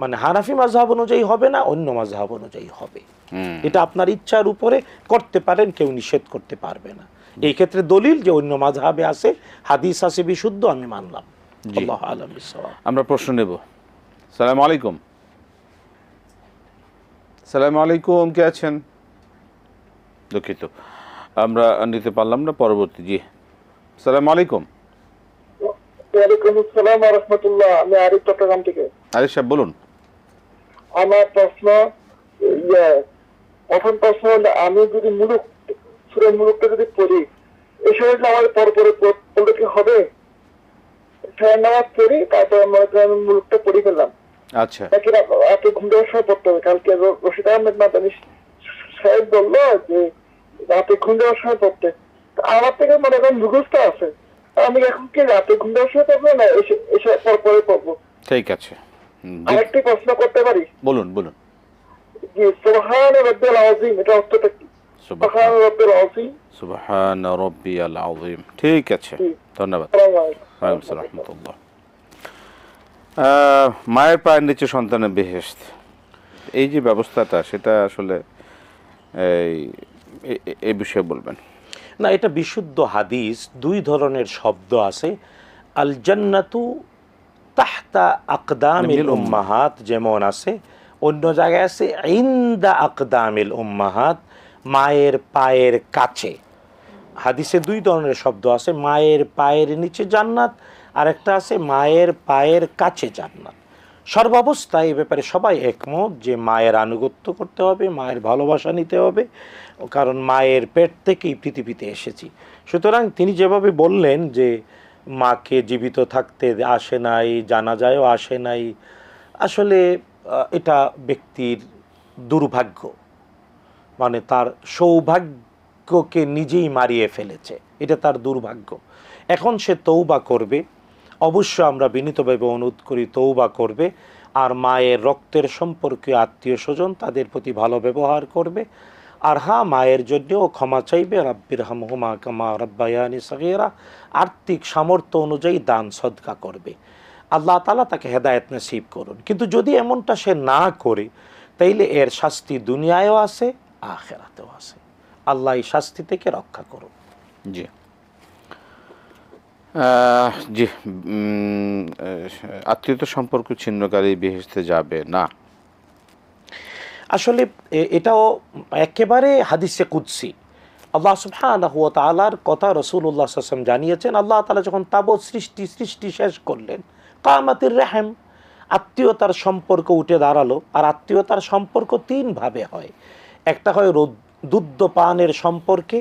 মানে হানাফি মাযহাব অনুযায়ী হবে না, অন্য মাযহাব অনুযায়ী হবে। এটা আপনার ইচ্ছার উপরে করতে পারেন, কেউ নিষেধ করতে পারবে না। এই ক্ষেত্রে দলিল যে অন্য মাযহাবে আছে, হাদিস আছে বিশুদ্ধ, আমি মানলাম। আল্লাহু আ'লাম বিসওয়াব। আমরা প্রশ্ন নেব। আসসালামু আলাইকুম। আসসালামু আলাইকুম, কে আছেন? দুঃখিত, আমরা নিতে পারলাম না। পরবর্তী, জি। আসসালামু আলাইকুম। ওয়ালাইকুম আসসালাম ওয়া রাহমাতুল্লাহ। আমি আরিফ, চট্টগ্রাম থেকে। আরিফ সাহেব বলুন। আমার প্রশ্ন, প্রথম প্রশ্ন হলো, আমি যদি সূরা মুলুকটা যদি পড়ি, এই সময় আমার পরপরে পড়লে কি হবে? নামাজ পড়ি, তারপর আমি মুলুকটা পড়ে ফেললাম, আচ্ছা, নাকি রাতে ঘুম দেওয়ার সময় পড়তে হবে? কালকে রশিদ আহমেদ মাদানী সাহেব বললো যে রাতে ঘুম দেওয়ার সময় পড়তে। আমার থেকে মনে করেন মুখস্থ আছে, আমি এখন কি রাতে ঘুম দেওয়ার সময় পড়বো না এসে পরপরে পড়বো? ঠিক আছে। আরেকটি প্রশ্ন করতে পারি? বলুন। জি, সুবহান রাব্বিল আযীম, এটা অর্থটা কি? সুবহান রাব্বিল আযীম। সুবহান রাব্বিয়াল আযীম, ঠিক আছে, ধন্যবাদ। ওয়ালাইকুম আসসালাম রাহমাতুল্লাহ। মায়ের পায়ের নিচে সন্তানের বেহেশত, এই যে ব্যবস্থাটা, সেটা আসলে এই বিষয়ে বলবেন। না, এটা বিশুদ্ধ হাদিস। 2 ধরনের শব্দ আছে, আল জান্নাতু তাহতা আকদামিল উম্মাহাত যেমন আছে, অন্য জায়গায় আছে ইনদা আকদামিল উম্মাহাত, মায়ের পায়ের কাছে। হাদিসে 2 ধরনের শব্দ আছে, মায়ের পায়ের নিচে জান্নাত আর একটা আছে মায়ের পায়ের কাছে জান্নাত। সর্বাবস্থায় এ ব্যাপারে সবাই একমত যে মায়ের আনুগত্য করতে হবে, মায়ের ভালোবাসা নিতে হবে, কারণ মায়ের পেট থেকেই পৃথিবীতে এসেছি। সুতরাং তিনি যেভাবে বললেন যে মাকে জীবিত থাকতে আসে নাই, জানাজায়ও আসে নাই, আসলে এটা ব্যক্তির দুর্ভাগ্য, মানে তার সৌভাগ্যকে নিজেই মারিয়ে ফেলেছে, এটা তার দুর্ভাগ্য। এখন সে তৌবা করবে, অবশ্য আমরা বিনীতভাবে অনুরোধ করি তৌবা করবে, আর মায়ের রক্তের সম্পর্কে আত্মীয় স্বজন তাদের প্রতি ভালো ব্যবহার করবে। আর হ্যাঁ, মায়ের জন্যও ক্ষমা চাইবে, রাব্বির হামহুমা কামা রাব্বায়ানি সগীরা, আর্থিক সামর্থ্য অনুযায়ী দান সদকা করবে। আল্লাহ তাআলা তাকে হেদায়েত নসিব করুন। কিন্তু যদি এমনটা সে না করে, তাইলে এর শাস্তি দুনিয়ায়ও আছে, আখিরাতেও আছে। আল্লাহ এই শাস্তি থেকে রক্ষা করুন। জি জি আত্মীয়তা সম্পর্ক ছিন্নকারী বেহেশতে যাবে না, আসলে এটাও একেবারে হাদিসে কুদসি। আল্লাহ সুবহানাহু ওয়া তাআলার কথা রাসূলুল্লাহ সাল্লাল্লাহু আলাইহি ওয়াসাল্লাম জানিয়েছেন। আল্লাহ তাআলা যখন তাবৎ সৃষ্টি শেষ করলেন, কামাতির রাহম, আত্মীয়তার সম্পর্ক উঠে দাঁড়ালো। আর আত্মীয়তার সম্পর্ক তিন ভাবে হয়। একটা হয় দুধ পানের সম্পর্কে,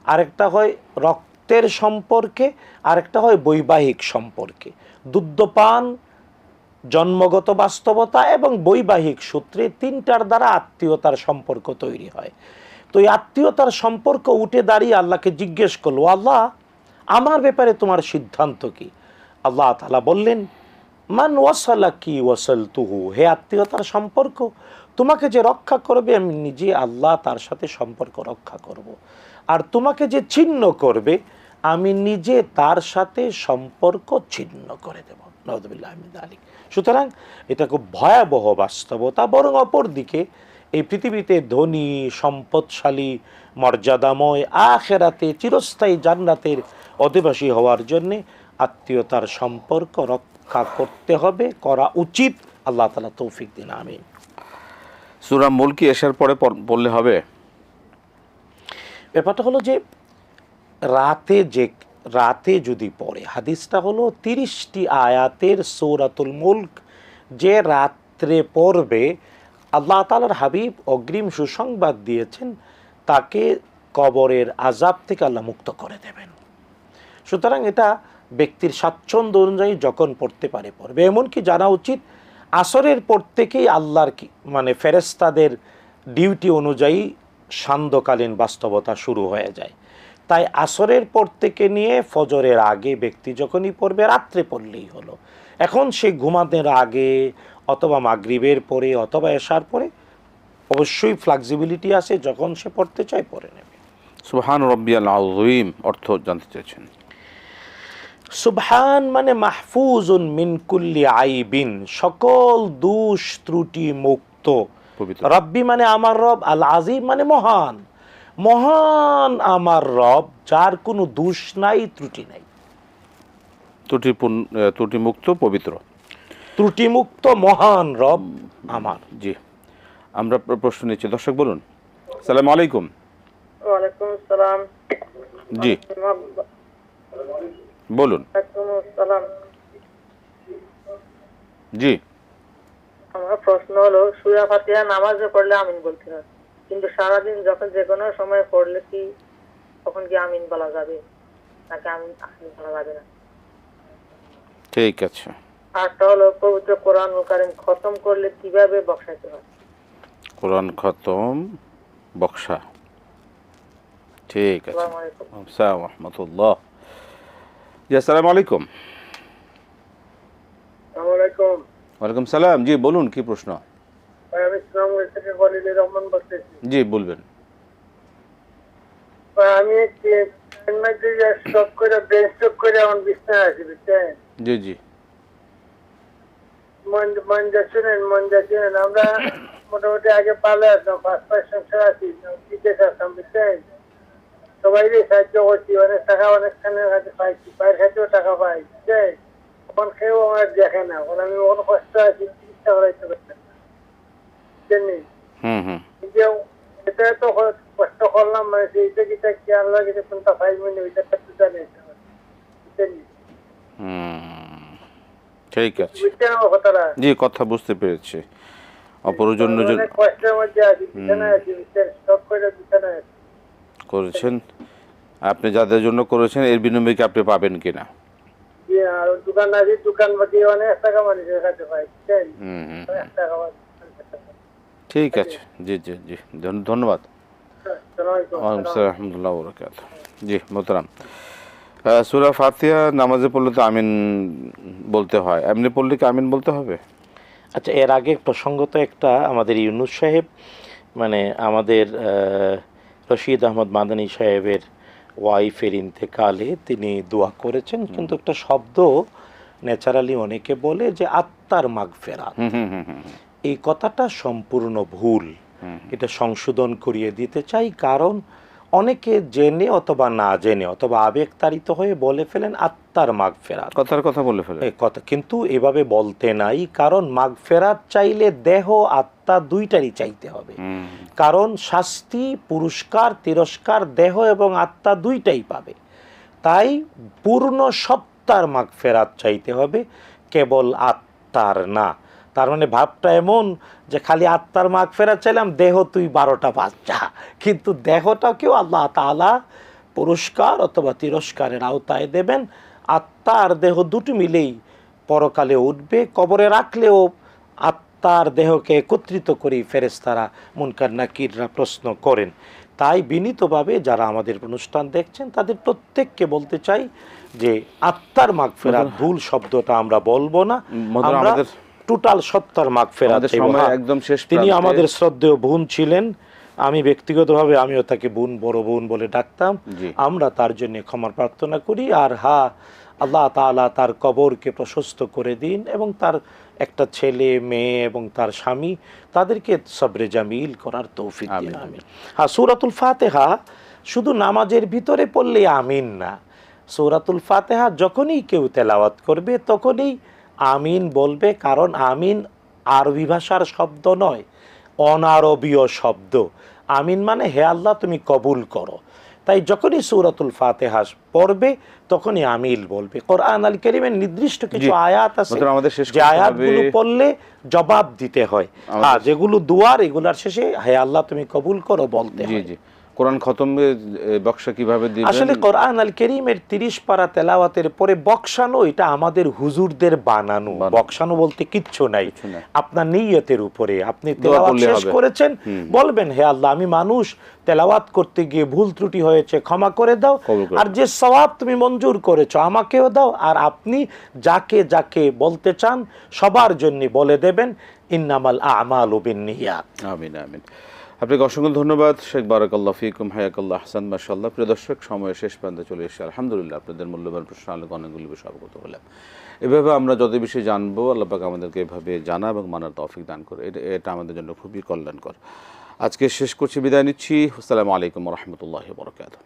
আরেকটা হয় রক্তের সম্পর্কে, আরেকটা হয় বৈবাহিক সম্পর্কে। দুধ পান জন্মগত বাস্তবতা এবং বৈবাহিক সূত্রে, তিনটার দ্বারা আত্মীয়তার সম্পর্ক তৈরি হয়। তো এই আত্মীয়তার সম্পর্ক উঠে দাঁড়িয়ে আল্লাহকে জিজ্ঞেস করলো, আল্লাহ আমার ব্যাপারে তোমার সিদ্ধান্ত কি? আল্লাহ তাআলা বললেন, মান ওয়াসালাকি ওয়াসালতুহু, হে আত্মীয়তার সম্পর্ক, তোমাকে যে রক্ষা করবে আমি নিজে আল্লাহ তার সাথে সম্পর্ক রক্ষা করব। আর তোমাকে যে ছিন্ন করবে আমি নিজে তার সাথে সম্পর্ক ছিন্ন করে দেব। নাউযুবিল্লাহি মিন যালিক। সুতরাং এটা খুব ভয়াবহ বাস্তবতা। বরং অপর দিকে এই পৃথিবীতে ধনী, সম্পদশালী, মর্যাদাময়, আখিরাতে চিরস্থায়ী জান্নাতের অধিবাসী হওয়ার জন্যে আত্মীয়তার সম্পর্ক রক্ষা করতে হবে, করা উচিত। আল্লাহ তাআলা তৌফিক দিন, আমিন। সূরা মুলক এশার পরে পড়লে হবে? ব্যাপারটা হলো যে রাতে যদি পড়ে, হাদিসটা হলো 30টি আয়াতের সূরাতুল মুলক যে রাত্রে পড়বে, আল্লাহ তাআলার হাবিব অগ্রিম সুসংবাদ দিয়েছেন তাকে কবরের আযাব থেকে আল্লাহ মুক্ত করে দেবেন। সুতরাং এটা ব্যক্তির স্বাচ্ছন্দ্য অনুযায়ী যখন পড়তে পারে পড়বে। এমনকি জানা উচিত আসরের পর থেকেই আল্লাহর মানে ফেরেশতাদের ডিউটি অনুযায়ী সান্ধ্যকালীন বাস্তবতা শুরু হয়ে যায়। তাই আসরের পর থেকে নিয়ে ফজরের আগে ব্যক্তি যখনই পড়বে, রাত্রে পড়লেই হলো। এখন সে ঘুমানোর আগে অথবা মাগরিবের পরে অথবা এশার পরে অবশ্যই ফ্লেক্সিবিলিটি আছে, যখন সে পড়তে চায় পড়ে নেবে। সুবহান রাব্বিয়াল আযীম অর্থ জানতে চাইছেন? সুবহান মানে মাহফুজুন মিন কুল্লি আইবিন, সকল দোষ ত্রুটি মুক্ত। পবিত্র। রব্বি মানে আমার রব, আল আযীম মানে মহান। মহান আমার রব, যার কোনো দোষ নাই, ত্রুটি নাই, ত্রুটিমুক্ত, পবিত্র, ত্রুটিমুক্ত মহান রব আমার। জি, আমরা প্রশ্ন নিচ্ছি। দর্শক বলুন। আসসালামু আলাইকুম। ওয়ালাইকুম আসসালাম। জি বলুন। ওয়ালাইকুম আসসালাম। জি, আমার প্রশ্ন হলো, সূরা ফাতিহা নামাজে পড়লে আমিন বলতে হয়, কিন্তু সারাদিন যখন যে কোনো সময় পড়লে কি তখন কি আমিন বলা যাবে নাকি আমিন বলা যাবে না? ঠিক আছে। আরটা হলো, পবিত্র কোরআনুল কারীম খতম করলে কিভাবে বক্সাইতে হয়? কোরআন খতম বক্সা। ঠিক আছে। আসসালামু আলাইকুম। আসসালামু রাহমাতুল্লাহ। জি, আসসালামু আলাইকুম। আসসালামু আলাইকুম। ওয়ালাইকুম সালাম। জি বলুন, কি প্রশ্ন? আমি ইসলামপুর থেকে খলিলুর রহমান বলতেছি। জি বলবেন। আমি স্টক করে ব্রেন স্টক করে আমার বিছনায় আছি, বুঝছেন? জি জি। মন যাচ্ছেন আমরা মোটামুটি আগে পালে আসলাম, 5 সংসার আছি, বিদেশ আসলাম, বুঝছেন? সবাই সাহায্য করছি, অনেক টাকা অনেকখানের কাছে পাইছি, পায়ের খাতেও টাকা পাই, বুঝছেন? এখন কেউ আমার দেখে না, এখন আমি কোনো কষ্ট আছি, চিকিৎসা করাইতে পারছি না, বুঝছেন? এটা তো কষ্ট করলাম, মানে সেইটা কি আল্লাহ কিছু কোনটা 5 মিনিট ওইটা জানিয়েছে, বুঝছেন? ঠিক আছে, বুঝছেন আমার কথাটা? জি কথা বুঝতে পেরেছি। অপরজন্য অনেক কষ্টের মধ্যে আছি, বিছানায় আছি, বুঝছেন, সব কয়টা বিছানায় আছি। করেছেন, আপনি যাদের জন্য করেছেন এর বিনিময়ে কি আপনি পাবেন কিনা? জি, আর দোকান আছে, দোকান বাকি অনেক টাকা মানুষের কাছে পাই, বুঝছেন, হুম হুম, অনেক টাকা পাই। ঠিক আছে, জি জি জি, ধন্যবাদ। আসসালামু আলাইকুম। রহমতুল্লাহ বরকাত। জি মোহতারাম, সূরা ফাতিহা নামাজে পড়লে তো আমিন বলতে হয়, এমনি পড়লে কি আমিন বলতে হবে? আচ্ছা, এর আগে প্রসঙ্গত একটা আমাদের ইউনুস সাহেব, মানে আমাদের রশিদ আহমদ মাদানী সাহেবের ওয়াইফের ইন্তেকালে তিনি দোয়া করেছেন, কিন্তু একটা শব্দ ন্যাচারালি অনেকে বলে যে আত্মার মাগফিরাত। হুম হুম হুম হুম, এই কথাটা সম্পূর্ণ ভুল। এটা সংশোধন করিয়ে দিতে চাই, কারণ অনেকে জেনে অথবা না জেনে অথবা আবেগতাড়িত হয়ে বলে ফেলেন আত্মার মাগফিরাত। কথার কথা বলে ফেলে। এই কথা কিন্তু এভাবে বলতে নাই, কারণ মাগফিরাত চাইলে দেহ আত্মা দুইটারই চাইতে হবে। কারণ শাস্তি, পুরস্কার, তিরস্কার দেহ এবং আত্মা দুইটাই পাবে। তাই পূর্ণ সত্তার মাগফিরাত চাইতে হবে, কেবল আত্মার না। তার মানে ভাবটা এমন যে খালি আত্মার মাগফিরাত চাইলাম, দেহ তুই 12টা বাচ্চা, কিন্তু দেহটাকেও আল্লাহ তাআলা পুরস্কার অথবা তিরস্কারের আওতায় দেবেন। আত্মা আর দেহ দুটো মিলেই পরকালে উঠবে। কবরে রাখলেও আত্মার দেহকে একত্রিত করেই ফেরেশতারা, মুনকার নাকিররা প্রশ্ন করেন। তাই বিনীতভাবে যারা আমাদের অনুষ্ঠান দেখছেন তাদের প্রত্যেককে বলতে চাই যে আত্মার মাগফিরাত ভুল শব্দটা আমরা বলবো না, আমরা টোটাল সত্তার মাগফিরাত। একদম শেষ, তিনি আমাদের শ্রদ্ধেয় বোন ছিলেন, আমি ব্যক্তিগতভাবে আমিও তাকে বোন, বড় বোন বলে ডাকতাম। আমরা তার জন্য ক্ষমা প্রার্থনা করি। আর আল্লাহ তাআলা তার কবরকে প্রশস্ত করে দিন এবং তার একটা ছেলে মেয়ে এবং তার স্বামী, তাদেরকে সবরে জামিল করার তৌফিক দিন, আমিন। সূরাতুল ফাতিহা শুধু নামাজের ভিতরে পড়লে আমিন না, সূরাতুল ফাতিহা যখনই কেউ তেলাওয়াত করবে তখনই আমিন বলবে, কারণ আমিন আরবি ভাষার শব্দ নয়, অনারবীয় শব্দ। আমিন মানে হে আল্লাহ তুমি কবুল করো। তাই যখনই সূরাতুল ফাতিহা পড়বে তখনই আমিন বলবে। কোরআন আল কারীমের নির্দিষ্ট কিছু আয়াত আছে যে আয়াতগুলো পড়লে জবাব দিতে হয়, আর যেগুলো দুয়ার এগুলার শেষে হে আল্লাহ তুমি কবুল করো বলতে হয়। কোরআন খতমের বক্সা কিভাবে দিবেন? আসলে কোরআন আল কারীমের 30 পারা তেলাওয়াতের পরে বক্সানো এটা আমাদের হুজুরদের বানানো। বক্সানো বলতে কিচ্ছু নাই, আপনার নিয়তের উপরে। আপনি তেলাওয়াত শেষ করেছেন, বলবেন হে আল্লাহ আমি মানুষ, তেলাওয়াত করতে গিয়ে ভুল ত্রুটি হয়েছে, ক্ষমা করে দাও, আর যে সওয়াব তুমি মঞ্জুর করেছো আমাকেও দাও। আর আপনি যাকে যাকে বলতে চান সবার জন্য বলে দেবেন ইন্নামাল আমালু বিন্নিয়াত। আমিন আমিন। আপনাকে অসংখ্য ধন্যবাদ শেখ, বারাকাল্লাহু ফিকুম, হায়াকাল্লাহ, আহসান, মাশাআল্লাহ। প্রিয় দর্শক, সময়ের শেষ প্রান্তে চলে এসেছি, আলহামদুলিল্লাহ আপনাদের মূল্যবান প্রশ্ন আলোকে অনেকগুলি বিষয় অবগত হলাম। এভাবে আমরা যত বেশি জানবো, আল্লাহ পাক আমাদেরকে এভাবে জানা এবং মানার তৌফিক দান করে, এটা আমাদের জন্য খুবই কল্যাণকর। আজকে শেষ করছি, বিদায় নিচ্ছি। আসসালামু আলাইকুম ওয়া রাহমাতুল্লাহি ওয়া বারাকাতুহু।